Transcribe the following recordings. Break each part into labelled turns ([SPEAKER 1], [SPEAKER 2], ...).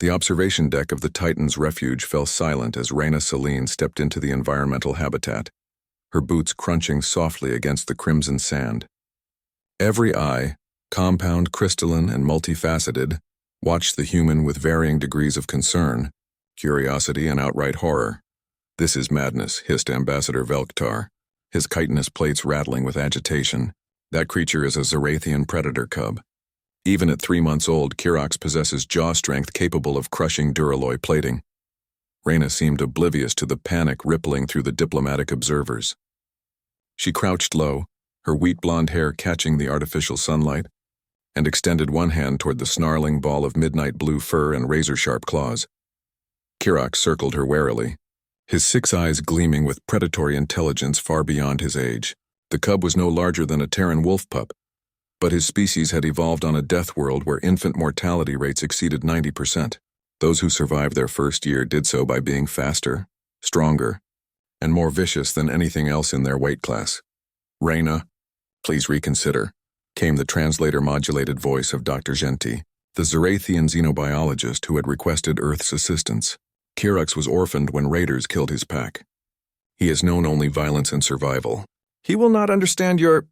[SPEAKER 1] The observation deck of the Titan's refuge fell silent as Reyna Selene stepped into the environmental habitat, her boots crunching softly against the crimson sand. Every eye, compound, crystalline, and multifaceted, watched the human with varying degrees of concern, curiosity, and outright horror. "This is madness," hissed Ambassador Velktar, his chitinous plates rattling with agitation. "That creature is a Zarathian predator cub. Even at 3 months old, Kirox possesses jaw strength capable of crushing duralloy plating." Reyna seemed oblivious to the panic rippling through the diplomatic observers. She crouched low, her wheat blonde hair catching the artificial sunlight, and extended one hand toward the snarling ball of midnight blue fur and razor-sharp claws. Kirox circled her warily, his 6 eyes gleaming with predatory intelligence far beyond his age. The cub was no larger than a Terran wolf pup, but his species had evolved on a death world where infant mortality rates exceeded 90%. Those who survived their first year did so by being faster, stronger, and more vicious than anything else in their weight class. "Reyna, please reconsider," came the translator-modulated voice of Dr. Genti, the Zarathian xenobiologist who had requested Earth's assistance. Kirox was orphaned when raiders killed his pack. He has known only violence and survival. He will not understand your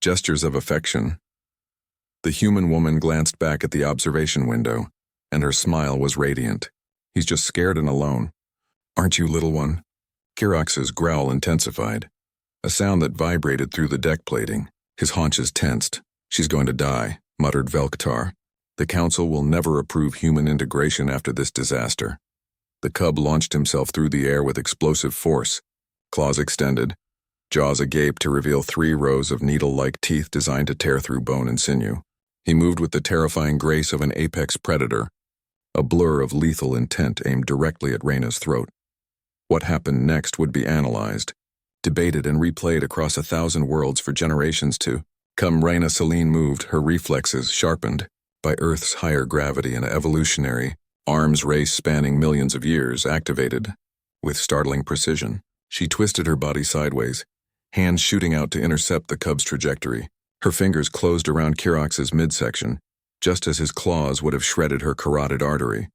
[SPEAKER 1] gestures of affection. The human woman glanced back at the observation window, and her smile was radiant. "He's just scared and alone. Aren't you, little one?" Kirox's growl intensified, a sound that vibrated through the deck plating. His haunches tensed. "She's going to die," muttered Velktar. "The Council will never approve human integration after this disaster." The cub launched himself through the air with explosive force, claws extended, jaws agape to reveal 3 rows of needle-like teeth designed to tear through bone and sinew. He moved with the terrifying grace of an apex predator, a blur of lethal intent aimed directly at Reyna's throat. What happened next would be analyzed, debated and replayed across 1,000 worlds for generations to come. Reyna Selene moved, her reflexes sharpened by Earth's higher gravity and evolutionary arms race spanning millions of years activated with startling precision. She twisted her body sideways, hands shooting out to intercept the cub's trajectory. Her fingers closed around Kirox's midsection, just as his claws would have shredded her carotid artery.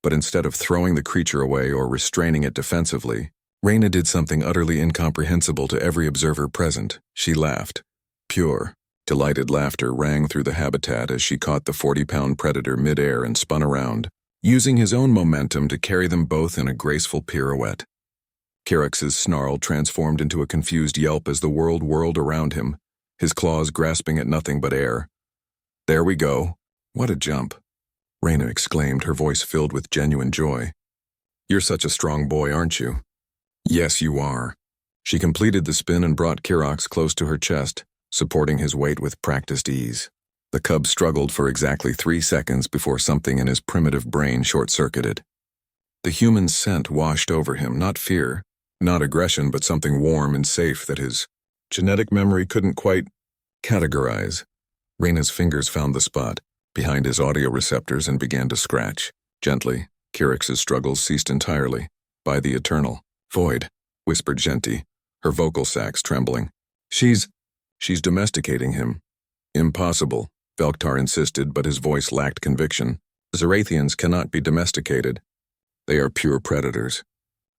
[SPEAKER 1] But instead of throwing the creature away or restraining it defensively, Reyna did something utterly incomprehensible to every observer present. She laughed. Pure, delighted laughter rang through the habitat as she caught the 40-pound predator midair and spun around, using his own momentum to carry them both in a graceful pirouette. Kirox's snarl transformed into a confused yelp as the world whirled around him, his claws grasping at nothing but air. "There we go. What a jump," Reyna exclaimed, her voice filled with genuine joy. "You're such a strong boy, aren't you?" "Yes, you are." She completed the spin and brought Kirox close to her chest, supporting his weight with practiced ease. The cub struggled for exactly 3 seconds before something in his primitive brain short-circuited. The human scent washed over him, not fear, not aggression, but something warm and safe that his genetic memory couldn't quite categorize. Reyna's fingers found the spot, behind his audio receptors, and began to scratch. Gently, Kirox's struggles ceased entirely. "By the eternal void," whispered Genti, her vocal sacs trembling. She's domesticating him." "Impossible," Velktar insisted, but his voice lacked conviction. "Zarathians cannot be domesticated. They are pure predators.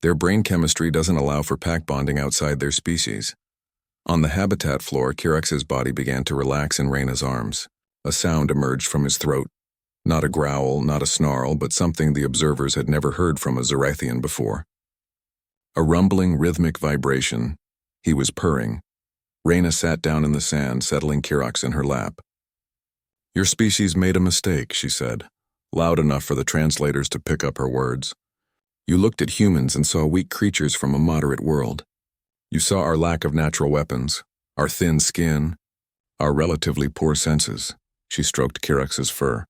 [SPEAKER 1] Their brain chemistry doesn't allow for pack bonding outside their species." On the habitat floor, Kirox's body began to relax in Reyna's arms. A sound emerged from his throat. Not a growl, not a snarl, but something the observers had never heard from a Zarathian before. A rumbling, rhythmic vibration. He was purring. Reyna sat down in the sand, settling Kirox in her lap. "Your species made a mistake," she said, loud enough for the translators to pick up her words. "You looked at humans and saw weak creatures from a moderate world. You saw our lack of natural weapons, our thin skin, our relatively poor senses." She stroked Kirox's fur.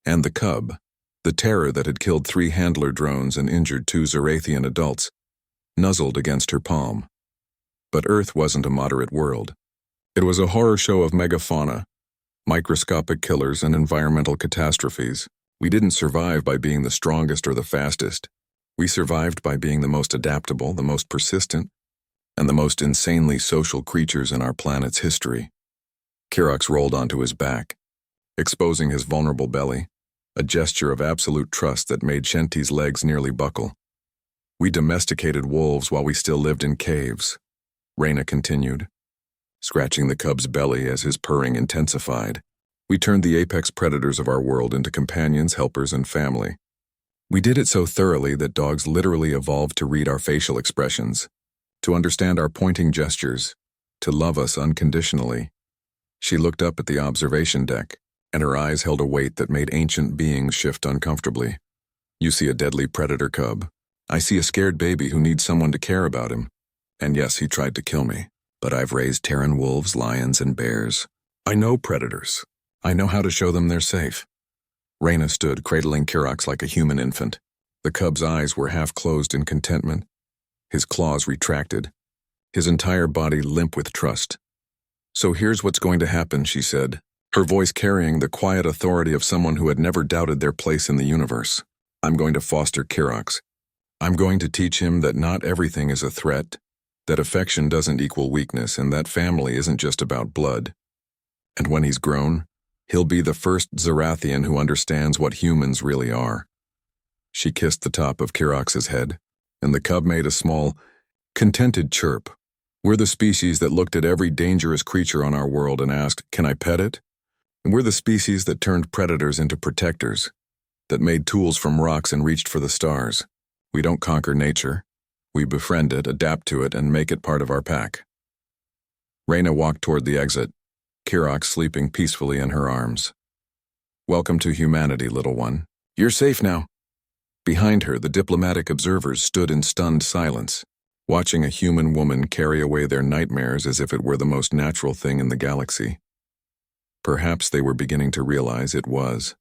[SPEAKER 1] "And the cub, the terror that had killed 3 handler drones and injured 2 Zarathian adults, nuzzled against her palm. But Earth wasn't a moderate world. It was a horror show of megafauna, microscopic killers, and environmental catastrophes. We didn't survive by being the strongest or the fastest. We survived by being the most adaptable, the most persistent, and the most insanely social creatures in our planet's history." Kirox rolled onto his back, exposing his vulnerable belly. a gesture of absolute trust that made Shenty's legs nearly buckle. We domesticated wolves while we still lived in caves, Reyna continued, scratching the cub's belly as his purring intensified. We turned the apex predators of our world into companions, helpers, and family. We did it so thoroughly that dogs literally evolved to read our facial expressions, to understand our pointing gestures, to love us unconditionally. She looked up at the observation deck, and her eyes held a weight that made ancient beings shift uncomfortably. You see a deadly predator cub. I see a scared baby who needs someone to care about him. And yes, he tried to kill me, but I've raised Terran wolves, lions, and bears. I know predators. I know how to show them they're safe. Reyna stood, cradling Kirox like a human infant. The cub's eyes were half closed in contentment, his claws retracted, his entire body limp with trust. So here's what's going to happen, she said, her voice carrying the quiet authority of someone who had never doubted their place in the universe. I'm going to foster Kirox. I'm going to teach him that not everything is a threat, that affection doesn't equal weakness, and that family isn't just about blood. And when he's grown, he'll be the first Zarathian who understands what humans really are. She kissed the top of Kirox's head, and the cub made a small, contented chirp. We're the species that looked at every dangerous creature on our world and asked, "Can I pet it?" And we're the species that turned predators into protectors, that made tools from rocks and reached for the stars. We don't conquer nature. We befriend it, adapt to it, and make it part of our pack. Reyna walked toward the exit, Kirox sleeping peacefully in her arms. Welcome to humanity, little one. You're safe now. Behind her, the diplomatic observers stood in stunned silence, watching a human woman carry away their nightmares as if it were the most natural thing in the galaxy. Perhaps they were beginning to realize it was.